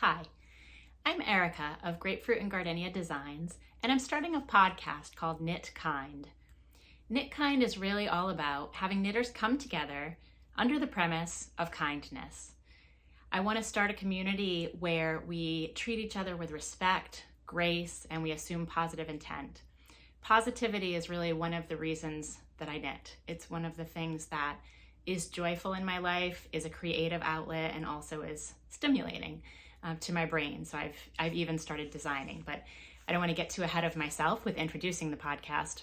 Hi, I'm Erika of Grapefruit and Gardenia Designs, and I'm starting a podcast called Knit Kind. Knit Kind is really all about having knitters come together under the premise of kindness. I want to start a community where we treat each other with respect, grace, and we assume positive intent. Positivity is really one of the reasons that I knit. It's one of the things that is joyful in my life, is a creative outlet, and also is stimulating to my brain. So I've even started designing, but I don't want to get too ahead of myself with introducing the podcast.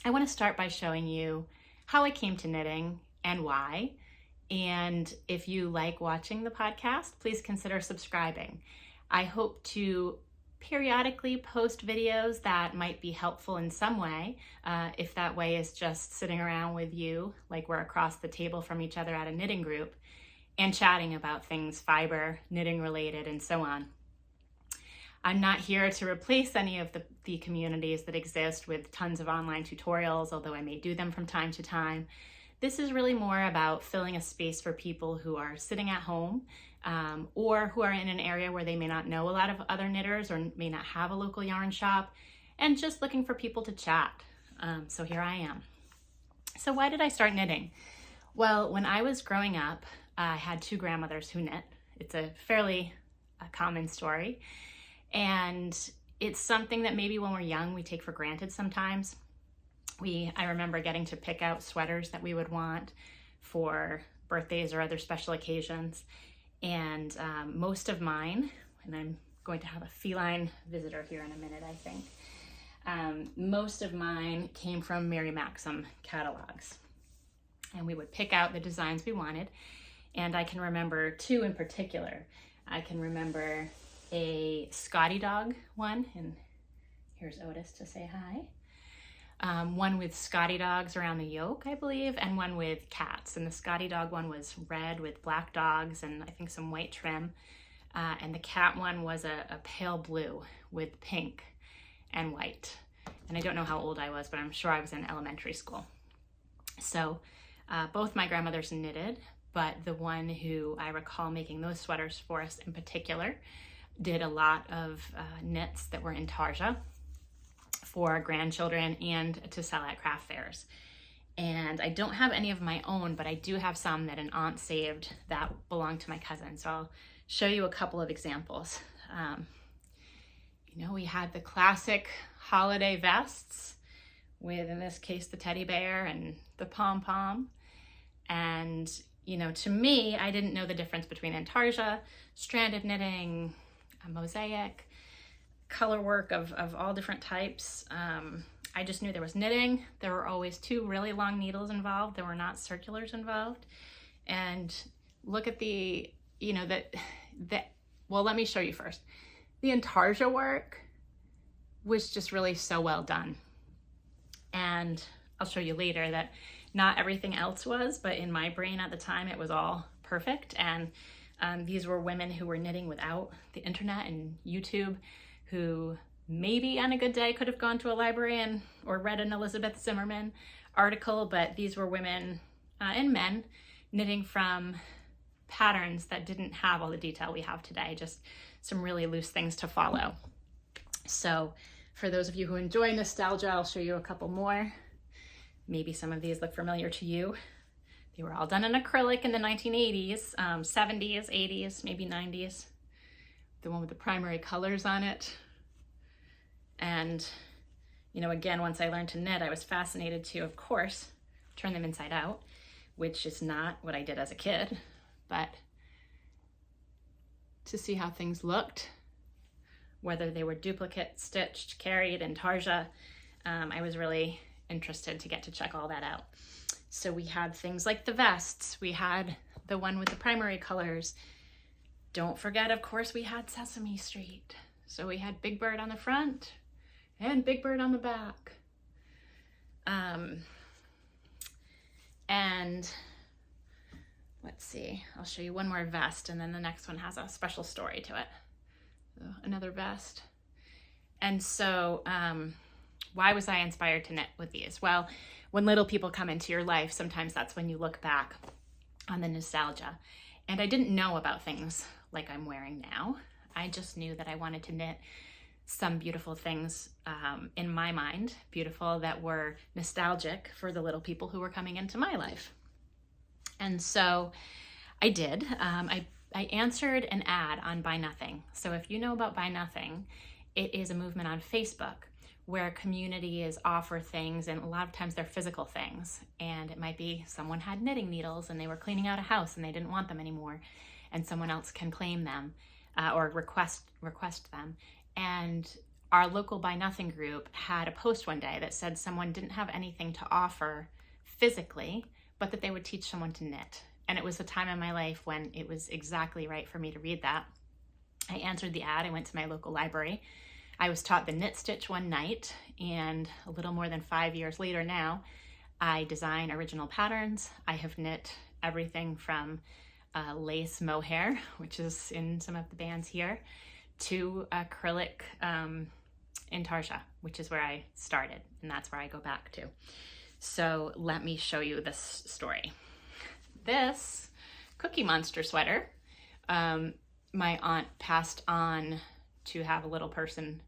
I want to start by showing you how I came to knitting and why. And if you like watching the podcast, please consider subscribing. I hope to periodically post videos that might be helpful in some way. If that way is just sitting around with you, like we're across the table from each other at a knitting group, and chatting about things fiber, knitting related, and so on. I'm not here to replace any of the communities that exist with tons of online tutorials, although I may do them from time to time. This is really more about filling a space for people who are sitting at home or who are in an area where they may not know a lot of other knitters or may not have a local yarn shop, and just looking for people to chat. So here I am. So why did I start knitting? Well, when I was growing up, I had two grandmothers who knit. It's a fairly common story. And it's something that maybe when we're young, we take for granted sometimes. I remember getting to pick out sweaters that we would want for birthdays or other special occasions. And most of mine, and I'm going to have a feline visitor here in a minute, I think. Most of mine came from Mary Maxim catalogs. And we would pick out the designs we wanted. And I can remember two in particular. I can remember a Scotty dog one, and here's Otis to say hi. One with Scotty dogs around the yoke, I believe, and one with cats. And the Scotty dog one was red with black dogs and I think some white trim. And the cat one was a pale blue with pink and white. And I don't know how old I was, but I'm sure I was in elementary school. So both my grandmothers knitted, but the one who I recall making those sweaters for us in particular did a lot of knits that were intarsia for grandchildren and to sell at craft fairs. And I don't have any of my own, but I do have some that an aunt saved that belonged to my cousin. So I'll show you a couple of examples. We had the classic holiday vests with, in this case, the teddy bear and the pom-pom. And to me, I didn't know the difference between intarsia, stranded knitting, a mosaic, color work of all different types. I just knew there was knitting. There were always two really long needles involved. There were not circulars involved. And look at well, let me show you first. The intarsia work was just really so well done. And I'll show you later that not everything else was, but in my brain at the time, it was all perfect. And these were women who were knitting without the internet and YouTube, who maybe on a good day could have gone to a library or read an Elizabeth Zimmerman article, but these were women and men knitting from patterns that didn't have all the detail we have today, just some really loose things to follow. So for those of you who enjoy nostalgia, I'll show you a couple more. Maybe some of these look familiar to you. They were all done in acrylic in the 1980s, 70s, 80s, maybe 90s. The one with the primary colors on it. And, again, once I learned to knit, I was fascinated to, of course, turn them inside out, which is not what I did as a kid, but to see how things looked, whether they were duplicate, stitched, carried, intarsia, I was really interested to get to check all that out. So we had things like the vests. We had the one with the primary colors. Don't forget, of course, we had Sesame Street. So we had Big Bird on the front and Big Bird on the back. And let's see, I'll show you one more vest, and then the next one has a special story to it. So another vest. And so, why was I inspired to knit with these? Well, when little people come into your life, sometimes that's when you look back on the nostalgia. And I didn't know about things like I'm wearing now. I just knew that I wanted to knit some beautiful things in my mind, beautiful that were nostalgic for the little people who were coming into my life. And so I did. I answered an ad on Buy Nothing. So if you know about Buy Nothing, it is a movement on Facebook where communities offer things, and a lot of times they're physical things. And it might be someone had knitting needles and they were cleaning out a house and they didn't want them anymore, and someone else can claim them or request them. And our local Buy Nothing group had a post one day that said someone didn't have anything to offer physically, but that they would teach someone to knit. And it was a time in my life when it was exactly right for me to read that. I answered the ad. I went to my local library. I was taught the knit stitch one night, and a little more than 5 years later now, I design original patterns. I have knit everything from lace mohair, which is in some of the bands here, to acrylic intarsia, which is where I started, and that's where I go back to. So let me show you this story. This Cookie Monster sweater, my aunt passed on to have a little person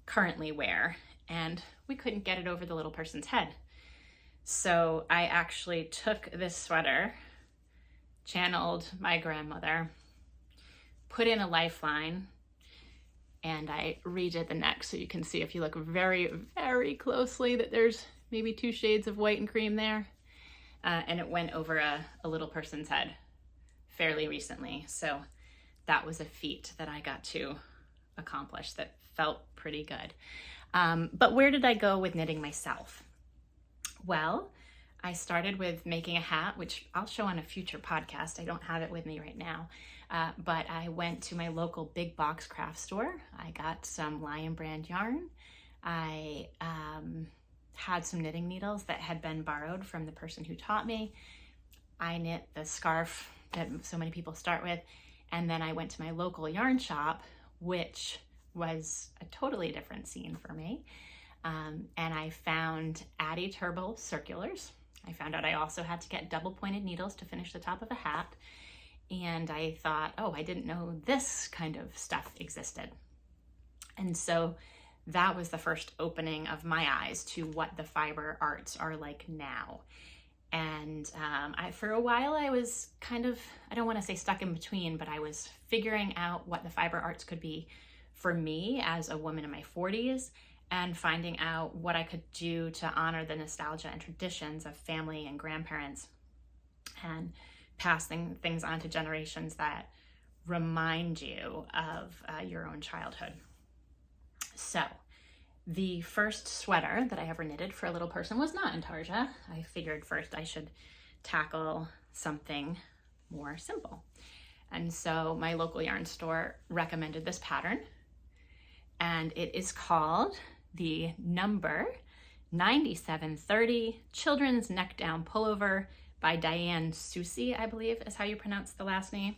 currently wear, and we couldn't get it over the little person's head. So I actually took this sweater, channeled my grandmother, put in a lifeline, and I redid the neck. So you can see, if you look very, very closely, that there's maybe 2 shades of white and cream there. And it went over a little person's head fairly recently. So that was a feat that I got to accomplish that felt pretty good. But where did I go with knitting myself? Well, I started with making a hat, which I'll show on a future podcast. I don't have it with me right now. But I went to my local big box craft store. I got some Lion brand yarn. I had some knitting needles that had been borrowed from the person who taught me. I knit the scarf that so many people start with. And then I went to my local yarn shop, which was a totally different scene for me. And I found Addy Turbo circulars. I found out I also had to get double pointed needles to finish the top of a hat. And I thought, oh, I didn't know this kind of stuff existed. And so that was the first opening of my eyes to what the fiber arts are like now. And for a while I was kind of, I don't want to say stuck in between, but I was figuring out what the fiber arts could be for me as a woman in my 40s, and finding out what I could do to honor the nostalgia and traditions of family and grandparents, and passing things on to generations that remind you of your own childhood. So the first sweater that I ever knitted for a little person was not intarsia. I figured first I should tackle something more simple. And so my local yarn store recommended this pattern, and it is called the number 9730 Children's Neck Down Pullover by Diane Soucy, I believe is how you pronounce the last name.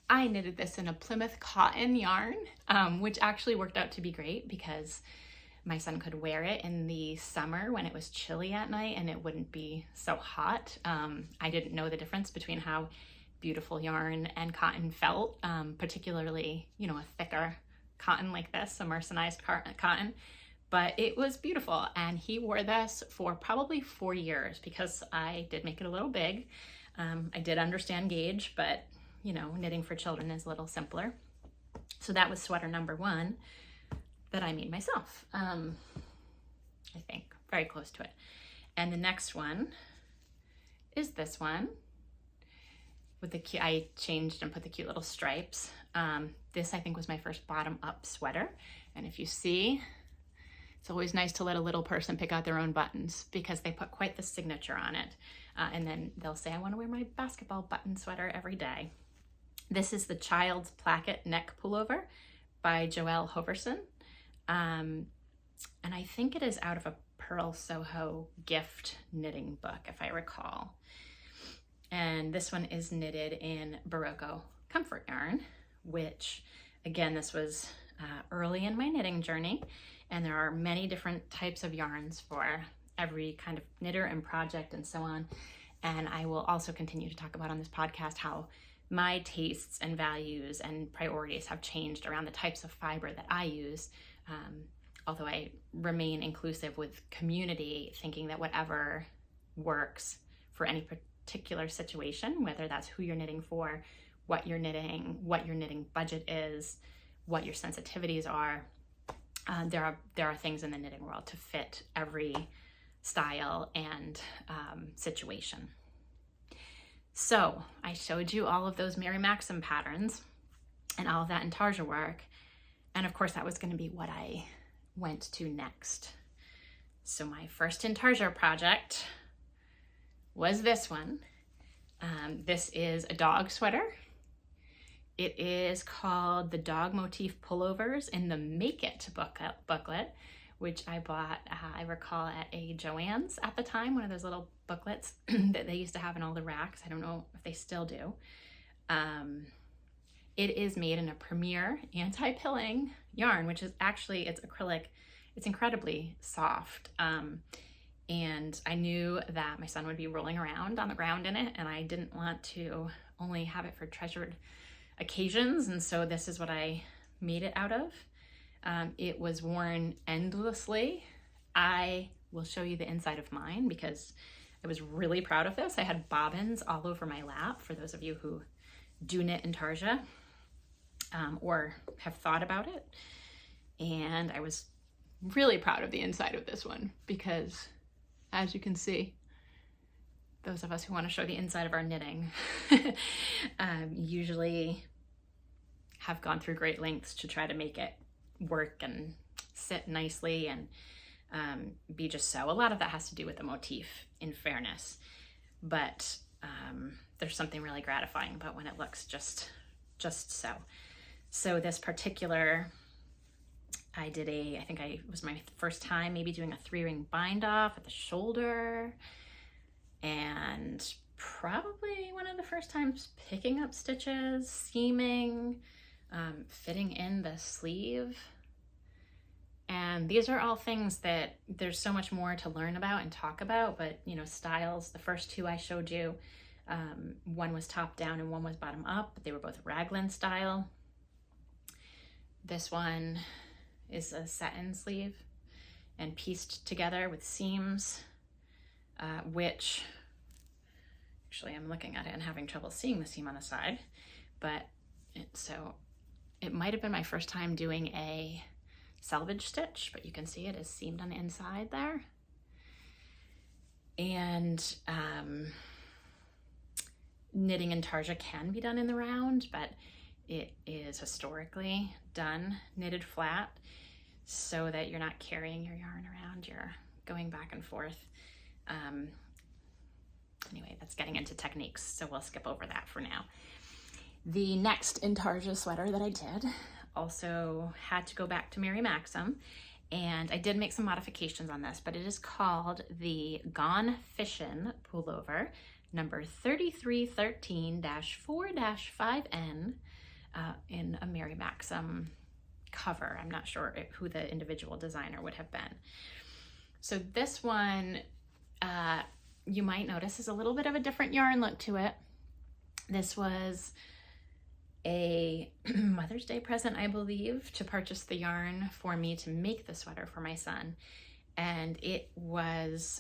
I knitted this in a Plymouth cotton yarn, which actually worked out to be great because my son could wear it in the summer when it was chilly at night and it wouldn't be so hot. I didn't know the difference between how beautiful yarn and cotton felt, particularly, a thicker cotton like this, a mercerized cotton. But it was beautiful, and he wore this for probably 4 years because I did make it a little big. I did understand gauge, but knitting for children is a little simpler. So that was sweater number 1 that I made myself. I think very close to it. And the next one is this one with the cute, I changed and put the cute little stripes. This I think was my first bottom up sweater. And if you see, it's always nice to let a little person pick out their own buttons because they put quite the signature on it. And then they'll say, I want to wear my basketball button sweater every day. This is the Child's Placket Neck Pullover by Joelle Hoverson. And I think it is out of a Pearl Soho gift knitting book, if I recall. And this one is knitted in Barocco Comfort yarn, which again, this was early in my knitting journey. And there are many different types of yarns for every kind of knitter and project and so on. And I will also continue to talk about on this podcast how my tastes and values and priorities have changed around the types of fiber that I use. Although I remain inclusive with community, thinking that whatever works for any particular situation, whether that's who you're knitting for, what your knitting budget is, what your sensitivities are, there are things in the knitting world to fit every style and situation. So I showed you all of those Mary Maxim patterns and all of that intarsia work, and of course that was going to be what I went to next. So my first intarsia project was this one. This is a dog sweater. It is called the Dog Motif Pullovers in the Make It booklet, which I bought, I recall, at a Joann's at the time, one of those little booklets that they used to have in all the racks. I don't know if they still do. It is made in a Premier anti-pilling yarn, which is actually, it's acrylic. It's incredibly soft. And I knew that my son would be rolling around on the ground in it, and I didn't want to only have it for treasured occasions. And so this is what I made it out of. It was worn endlessly. I will show you the inside of mine because I was really proud of this. I had bobbins all over my lap, for those of you who do knit intarsia or have thought about it. And I was really proud of the inside of this one because, as you can see, those of us who want to show the inside of our knitting usually have gone through great lengths to try to make it work and sit nicely and be just so. A lot of that has to do with the motif, in fairness, but there's something really gratifying about when it looks just so. So this particular, I think it was my first time maybe doing a 3-ring bind off at the shoulder, and probably one of the first times picking up stitches, seaming, fitting in the sleeve. And these are all things that there's so much more to learn about and talk about, but you know, styles, the first two I showed you, one was top down and one was bottom up, but they were both raglan style. This one is a satin sleeve and pieced together with seams, which actually I'm looking at it and having trouble seeing the seam on the side, but so it might have been my first time doing a selvage stitch, but you can see it is seamed on the inside there. And knitting intarsia can be done in the round, but it is historically done knitted flat so that you're not carrying your yarn around, you're going back and forth. Anyway, that's getting into techniques, so we'll skip over that for now. The next intarsia sweater that I did also had to go back to Mary Maxim, and I did make some modifications on this, but it is called the Gone Fishin Pullover, number 3313-4-5N, in a Mary Maxim cover. I'm not sure who the individual designer would have been. So this one, you might notice, is a little bit of a different yarn look to it. This was a Mother's Day present, I believe, to purchase the yarn for me to make the sweater for my son. And it was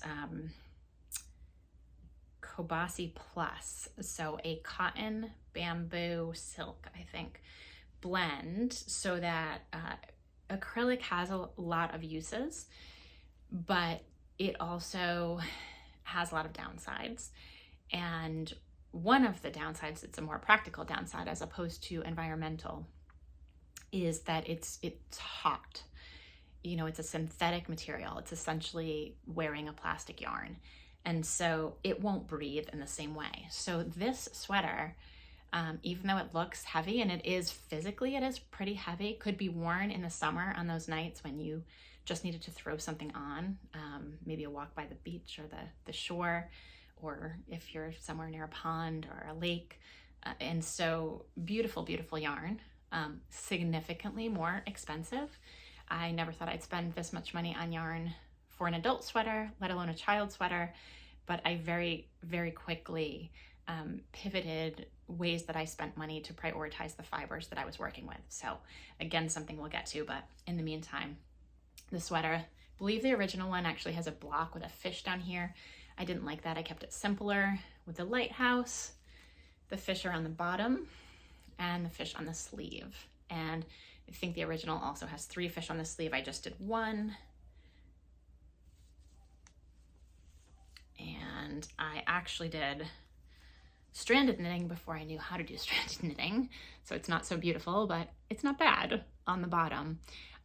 Kobasi Plus, so a cotton, bamboo, silk, I think, blend, so that acrylic has a lot of uses, but it also has a lot of downsides. And one of the downsides, it's a more practical downside as opposed to environmental, is that it's hot. You know, it's a synthetic material. It's essentially wearing a plastic yarn. And so it won't breathe in the same way. So this sweater, even though it looks heavy, and it is physically, it is pretty heavy, could be worn in the summer on those nights when you just needed to throw something on, maybe a walk by the beach or the shore, or if you're somewhere near a pond or a lake. And so beautiful, beautiful yarn, significantly more expensive. I never thought I'd spend this much money on yarn for an adult sweater, let alone a child sweater, but I very, very quickly pivoted ways that I spent money to prioritize the fibers that I was working with. So again, something we'll get to, but in the meantime, the sweater, I believe the original one actually has a block with a fish down here. I didn't like that. I kept it simpler with the lighthouse, the fish are on the bottom, and the fish on the sleeve. And I think the original also has 3 fish on the sleeve. I just did 1. And I actually did stranded knitting before I knew how to do stranded knitting. So it's not so beautiful, but it's not bad on the bottom.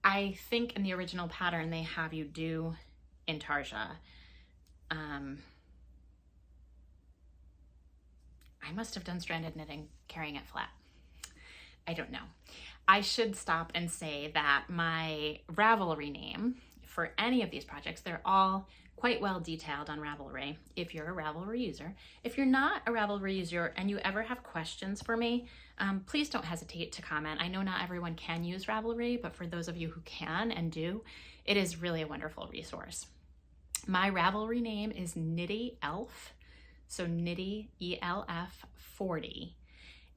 I think in the original pattern, they have you do intarsia. I must have done stranded knitting carrying it flat. I don't know. I should stop and say that my Ravelry name for any of these projects, they're all quite well detailed on Ravelry if you're a Ravelry user. If you're not a Ravelry user and you ever have questions for me, please don't hesitate to comment. I know not everyone can use Ravelry, but for those of you who can and do, it is really a wonderful resource. My Ravelry name is Knitty Elf, so Knitty ELF 40,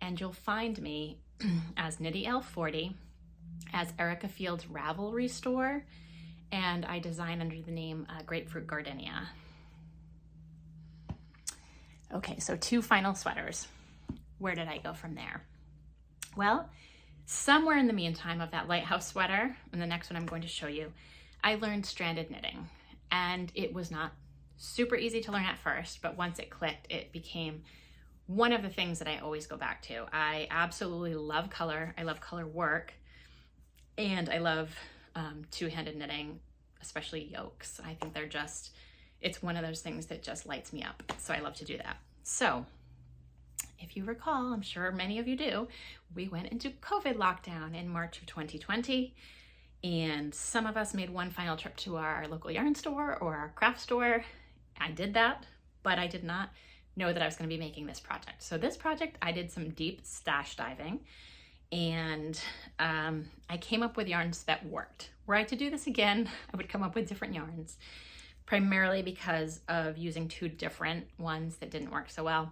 and you'll find me as Knitty Elf 40, as Erika Field's Ravelry store, and I design under the name Grapefruit Gardenia. Okay, so 2 final sweaters. Where did I go from there? Well, somewhere in the meantime of that lighthouse sweater and the next one I'm going to show you, I learned stranded knitting, and it was not super easy to learn at first, but once it clicked, it became one of the things that I always go back to. I absolutely love color. I love color work, and I love two-handed knitting, especially yokes. I think they're just, it's one of those things that just lights me up. So I love to do that. So if you recall, I'm sure many of you do, we went into COVID lockdown in March of 2020. And some of us made one final trip to our local yarn store or our craft store. I did that, but I did not know that I was going to be making this project. So this project, I did some deep stash diving, and I came up with yarns that worked. Were I to do this again, I would come up with different yarns, primarily because of using 2 different ones that didn't work so well.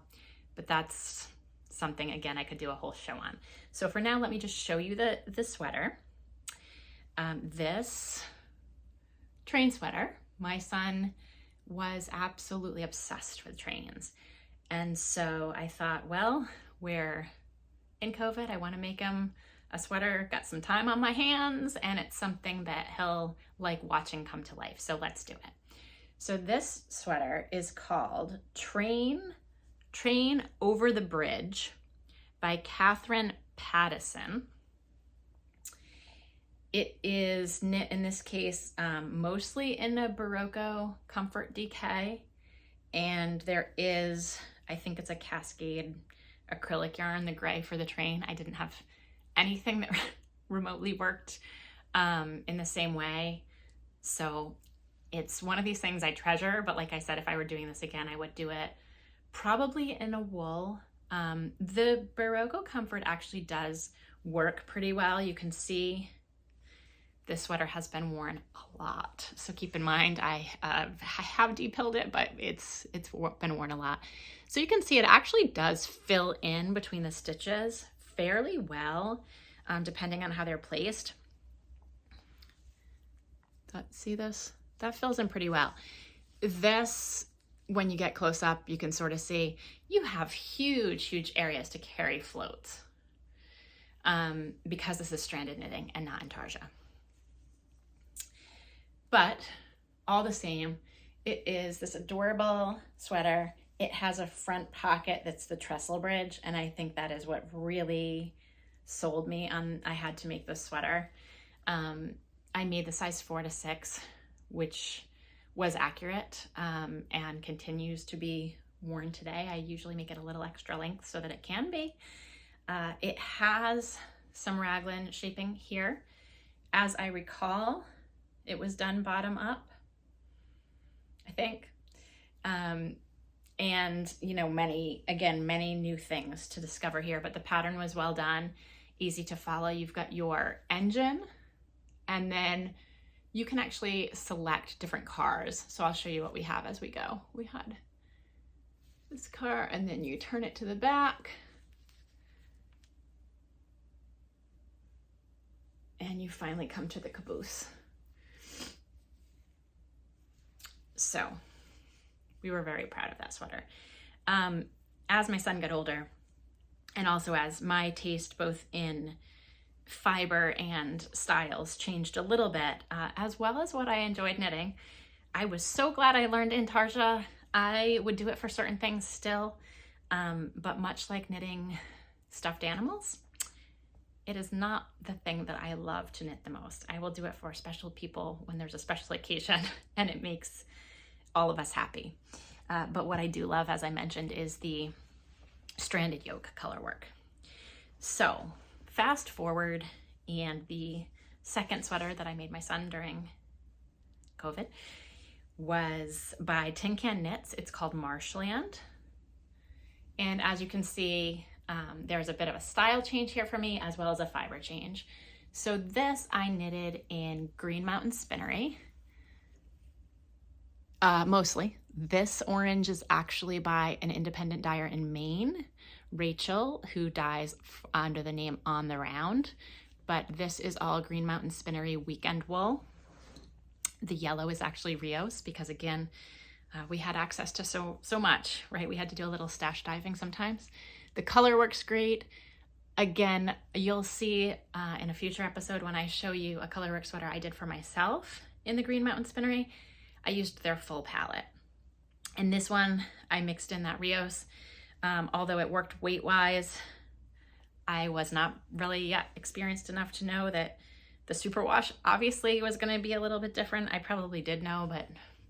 But that's something, again, I could do a whole show on. So for now, let me just show you the sweater. This train sweater, my son was absolutely obsessed with trains. And so I thought, well, we're in COVID, I want to make him a sweater, got some time on my hands, and it's something that he'll like watching come to life. So let's do it. So this sweater is called Train Over the Bridge by Katherine Paddison. It is knit, in this case, mostly in a Barocco Comfort DK, and there is, I think it's a Cascade acrylic yarn, the gray for the train. I didn't have anything that remotely worked in the same way, so it's one of these things I treasure, but like I said, if I were doing this again, I would do it probably in a wool. The Barocco Comfort actually does work pretty well. You can see this sweater has been worn a lot, so keep in mind I have depilled it, but it's been worn a lot. So you can see it actually does fill in between the stitches fairly well, depending on how they're placed. See this? That fills in pretty well. This, when you get close up, you can sort of see you have huge areas to carry floats, because this is stranded knitting and not intarsia. But all the same, it is this adorable sweater. It has a front pocket that's the trestle bridge, and I think that is what really sold me on I had to make this sweater. I made the size 4 to 6, which was accurate, and continues to be worn today. I usually make it a little extra length so that it can be. It has some raglan shaping here. As I recall, it was done bottom up, I think. And you know, many new things to discover here, but the pattern was well done, easy to follow. You've got your engine, and then you can actually select different cars. So I'll show you what we have as we go. We had this color, and then you turn it to the back. And you finally come to the caboose. So we were very proud of that sweater. As my son got older, and also as my taste both in fiber and styles changed a little bit, as well as what I enjoyed knitting, I was so glad I learned intarsia. I would do it for certain things still, but much like knitting stuffed animals, it is not the thing that I love to knit the most. I will do it for special people when there's a special occasion and it makes all of us happy. But what I do love, as I mentioned, is the stranded yoke color work. So fast forward, and the second sweater that I made my son during COVID was by tincanknits. It's called Marshland. And as you can see, there's a bit of a style change here for me as well as a fiber change. So this I knitted in Green Mountain Spinnery. Mostly. This orange is actually by an independent dyer in Maine, Rachel, who dyes under the name On the Round. But this is all Green Mountain Spinnery weekend wool. The yellow is actually Rios because, again, we had access to so much, right? We had to do a little stash diving sometimes. The color works great. Again, you'll see in a future episode when I show you a colorwork sweater I did for myself in the Green Mountain Spinnery, I used their full palette. And this one, I mixed in that Rios. Although it worked weight-wise, I was not really yet experienced enough to know that the superwash obviously was going to be a little bit different. I probably did know, but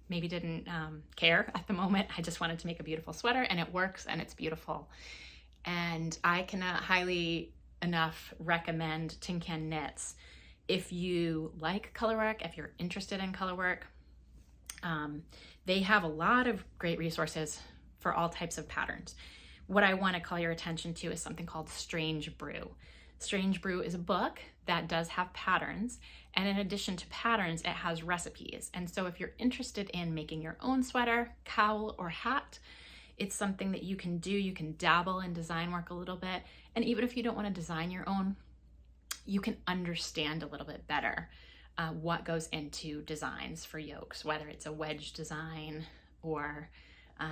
maybe didn't care at the moment. I just wanted to make a beautiful sweater, and it works, and it's beautiful. And I cannot highly enough recommend tincanknits if you like colorwork, if you're interested in colorwork. They have a lot of great resources for all types of patterns. What I want to call your attention to is something called Strange Brew. Strange Brew is a book that does have patterns, and in addition to patterns, it has recipes. And so if you're interested in making your own sweater, cowl, or hat, it's something that you can do. You can dabble in design work a little bit, and even if you don't want to design your own, you can understand a little bit better what goes into designs for yokes, whether it's a wedge design or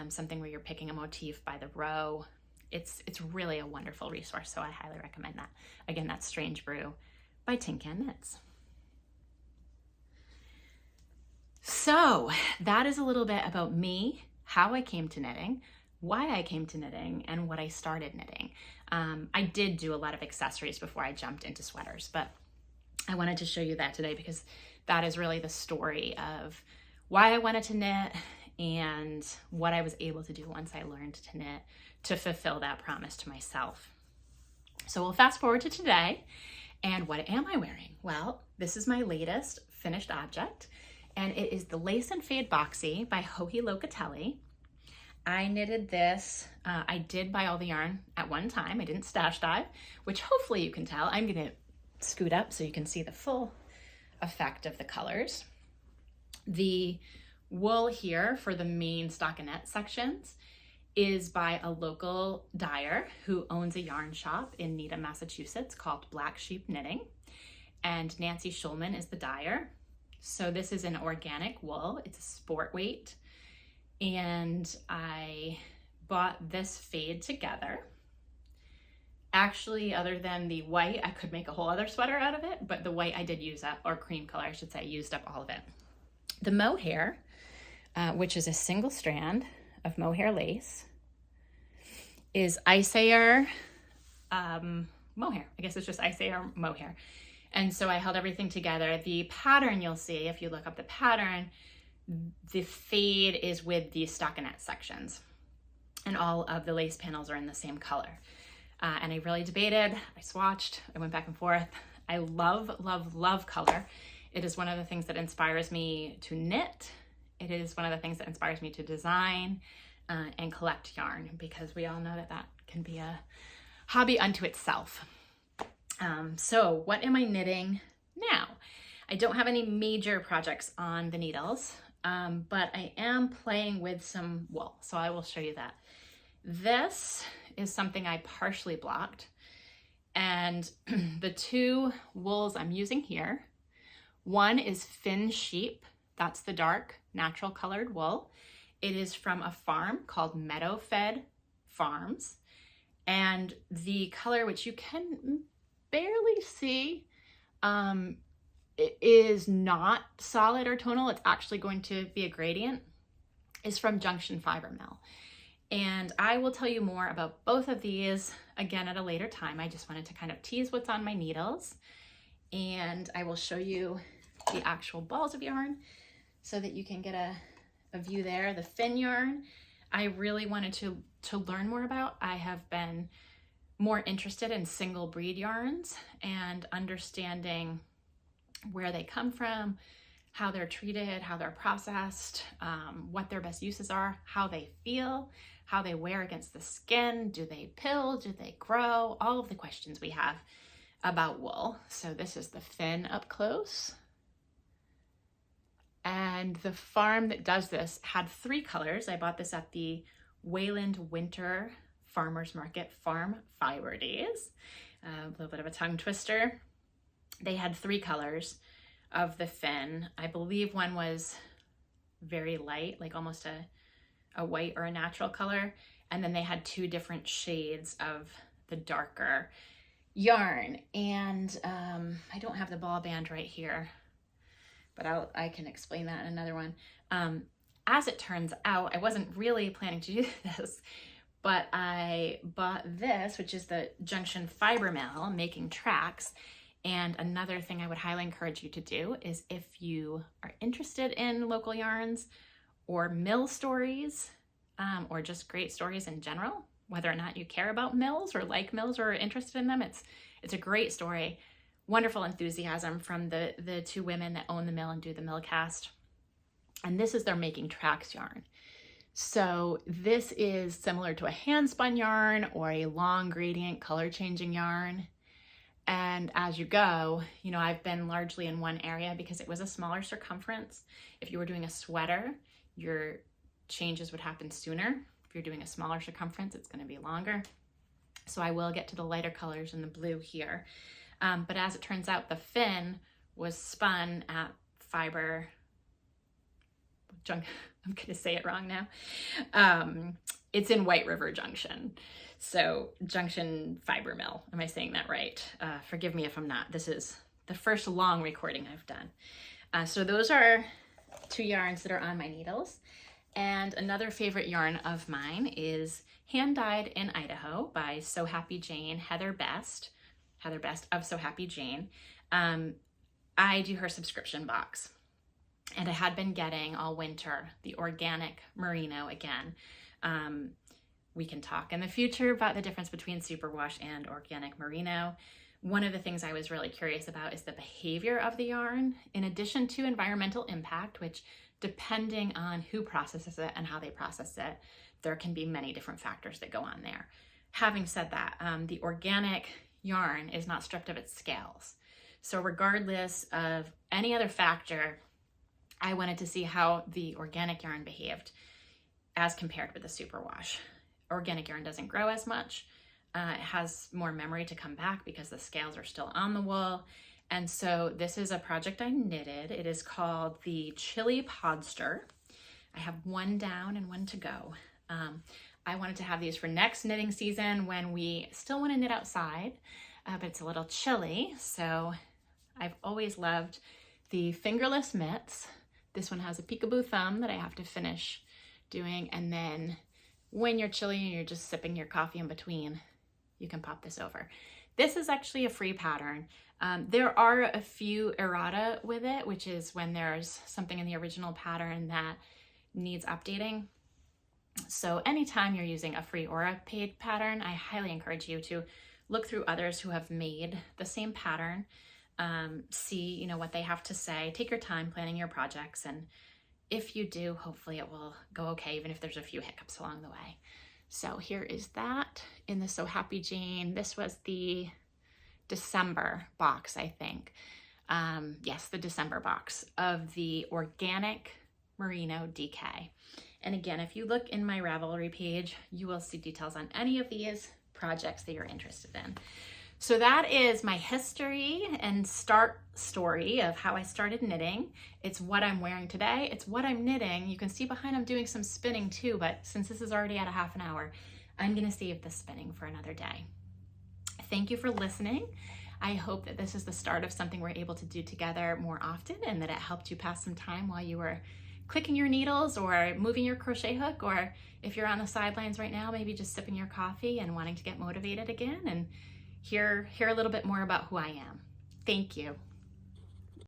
something where you're picking a motif by the row. It's really a wonderful resource, so I highly recommend that. Again, that's Strange Brew by tincanknits. So that is a little bit about me, how I came to knitting, why I came to knitting, and what I started knitting. I did do a lot of accessories before I jumped into sweaters, but I wanted to show you that today because that is really the story of why I wanted to knit and what I was able to do once I learned to knit to fulfill that promise to myself. So we'll fast forward to today. And what am I wearing? Well, this is my latest finished object, and it is the Lace Fade Boxy by Joji Locatelli. I knitted this. I did buy all the yarn at one time. I didn't stash dive, which hopefully you can tell. I'm going to scoot up so you can see the full effect of the colors. The wool here for the main stockinette sections is by a local dyer who owns a yarn shop in Needham, Massachusetts called Black Sheep Knitting. And Nancy Shulman is the dyer. So this is an organic wool. It's a sport weight. And I bought this fade together. Actually, other than the white, I could make a whole other sweater out of it, but the white I did use up, or cream color, I should say, I used up all of it. The mohair, which is a single strand of mohair lace, is Isager Mohair. I guess it's just Isager Mohair. And so I held everything together. The pattern you'll see, if you look up the pattern, the fade is with the stockinette sections, and all of the lace panels are in the same color. And I really debated, I swatched, I went back and forth. I love, love, love color. It is one of the things that inspires me to knit. It is one of the things that inspires me to design and collect yarn, because we all know that that can be a hobby unto itself. So what am I knitting now? I don't have any major projects on the needles, but I am playing with some wool, so I will show you that. This is something I partially blocked, and the two wools I'm using here, one is Finn sheep. That's the dark natural colored wool. It is from a farm called Meadow Fed Farms, and the color, which you can barely see, it is not solid or tonal. It's actually going to be a gradient, is from Junction Fiber Mill. And I will tell you more about both of these again at a later time. I just wanted to kind of tease what's on my needles, and I will show you the actual balls of yarn so that you can get a view there. The Finn yarn, I really wanted to learn more about. I have been more interested in single breed yarns and understanding where they come from, how they're treated, how they're processed, what their best uses are, how they feel, how they wear against the skin, do they pill, do they grow, all of the questions we have about wool. So this is the Finn up close. And the farm that does this had 3 colors. I bought this at the Wayland Winter Farmers Market Farm Fiber Days. A little bit of a tongue twister. They had 3 colors of the Finn. I believe one was very light, like almost a white or a natural color. And then they had 2 different shades of the darker yarn. And I don't have the ball band right here, but I can explain that in another one. As it turns out, I wasn't really planning to do this, but I bought this, which is the Junction Fiber Mill making tracks. And another thing I would highly encourage you to do is, if you are interested in local yarns or mill stories, or just great stories in general, whether or not you care about mills or like mills or are interested in them, it's a great story. Wonderful enthusiasm from the 2 women that own the mill and do the mill cast. And this is their making tracks yarn. So this is similar to a hand spun yarn or a long gradient color changing yarn. And as you go, you know, I've been largely in one area because it was a smaller circumference. If you were doing a sweater, your changes would happen sooner. If you're doing a smaller circumference, it's going to be longer. So I will get to the lighter colors in the blue here. But as it turns out, the Finn was spun at Fiber, I'm going to say it wrong now. It's in White River Junction. So Junction Fiber Mill. Am I saying that right? Forgive me if I'm not. This is the first long recording I've done. So those are 2 yarns that are on my needles. And another favorite yarn of mine is Hand Dyed in Idaho by So Happy Jane, Heather Best of So Happy Jane. I do her subscription box, and I had been getting all winter the organic merino again. We can talk in the future about the difference between superwash and organic merino. One of the things I was really curious about is the behavior of the yarn, in addition to environmental impact, which, depending on who processes it and how they process it, there can be many different factors that go on there. Having said that, the organic yarn is not stripped of its scales. So regardless of any other factor, I wanted to see how the organic yarn behaved as compared with the superwash. Organic yarn doesn't grow as much. It has more memory to come back because the scales are still on the wool. And so this is a project I knitted. It is called the Chili Podster. I have 1 down and 1 to go. I wanted to have these for next knitting season when we still want to knit outside, but it's a little chilly. So I've always loved the fingerless mitts. This one has a peekaboo thumb that I have to finish doing. And then when you're chilly and you're just sipping your coffee in between, you can pop this over. This is actually a free pattern. There are a few errata with it, which is when there's something in the original pattern that needs updating. So anytime you're using a free or a paid pattern, I highly encourage you to look through others who have made the same pattern, see, what they have to say, take your time planning your projects. And if you do, hopefully it will go okay, even if there's a few hiccups along the way. So here is that in the So Happy Jane. This was the December box, I think. Yes, the December box of the organic merino DK. And again, if you look in my Ravelry page, you will see details on any of these projects that you're interested in. So that is my history and start story of how I started knitting. It's what I'm wearing today. It's what I'm knitting. You can see behind I'm doing some spinning too, but since this is already at a half an hour, I'm gonna save the spinning for another day. Thank you for listening. I hope that this is the start of something we're able to do together more often, and that it helped you pass some time while you were clicking your needles or moving your crochet hook, or if you're on the sidelines right now, maybe just sipping your coffee and wanting to get motivated again and hear a little bit more about who I am. Thank you.